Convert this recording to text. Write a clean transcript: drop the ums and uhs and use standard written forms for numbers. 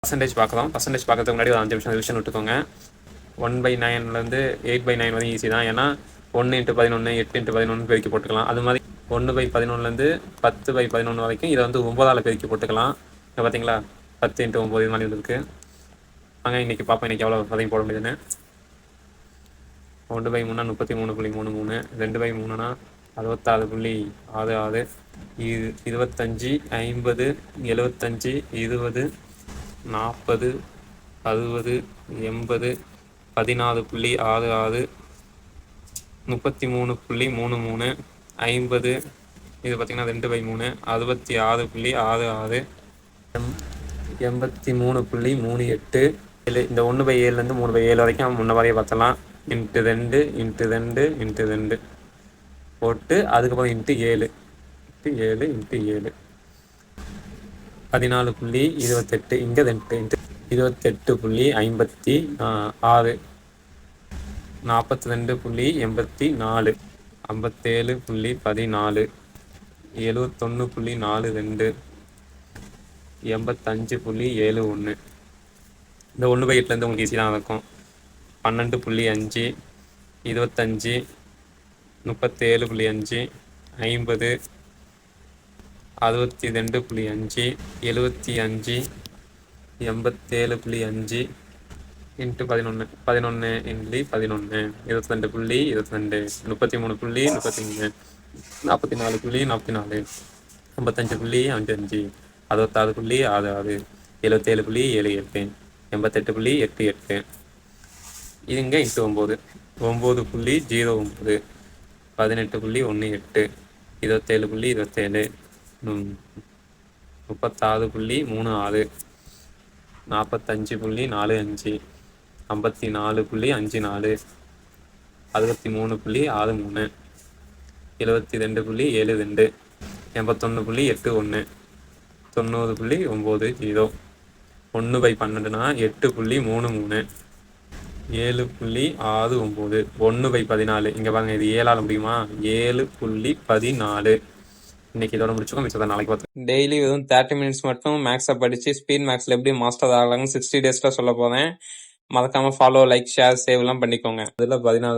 Percentage பார்க்கலாம். Percentage பார்க்கறதுக்கு முன்னாடி ஒரு 5 நிமிஷம் ரிவிஷன் விட்டுக்கோங்க. 1/9 8/9 வரையும் ஈஸி தான். ஏன்னா 1x11 8x11 பெருக்கி போட்டுக்கலாம். அது மாதிரி 1/11 10/11 வரைக்கும் இதை 9ஆல் பெருக்கி போட்டுக்கலாம். இப்போ பார்த்தீங்களா 10 × 9 இது மாதிரி இருக்குது. வாங்க இன்றைக்கி பார்ப்போம் இன்றைக்கி எவ்வளோ அதையும் போட முடியுதுன்னு. 1/3 33.33, 2/3 66.66, 25 50 75 20 40 60 80 14.66, 33.33, 50 இது பார்த்தீங்கன்னா 2/3 66.66, 83.38. இந்த 1/7 3/7 வரைக்கும் முன்ன வரைய பார்த்தலாம். × 2 × 2 × 2 போட்டு அதுக்கப்புறம் × 7 14.28. இங்கே 2 28.56, 42.84, 57.14, 71.42, 85.71. இந்த 1/8 உங்களுக்கு ஈஸி தான் இருக்கும். 12.5, 25, 37.5, 50, 62.5, 75, 87.5 × 11 11 × 11 22.22, 33.33, 44.44, 55.55, 66.66, 77.78, 88.88. இதுங்க × 9 9.09, 18.18, 27.27, 36.36, 45.45, 54.54, 63.63, 72.72, 81.81, 90.90, 1/12 8.33, 7.69, 1/14. இங்கே பாருங்கள், இது 7ஆல் முடியுமா? 7.14. இன்னைக்கு இதோட முடிச்சுக்கோ, மிச்சத்தை நாளைக்கு பார்த்து. டெய்லி வெறும் 30 மினிட்ஸ் மட்டும் மேக்ஸை படித்து ஸ்பீட் மேக்ஸில் எப்படி மாஸ்டர் ஆகலாம்னு 60 டேஸில் சொல்ல போகிறேன். மறக்காமல் ஃபாலோ, லைக், ஷேர், சேவ்லாம் பண்ணிக்கோங்க. அதில் 16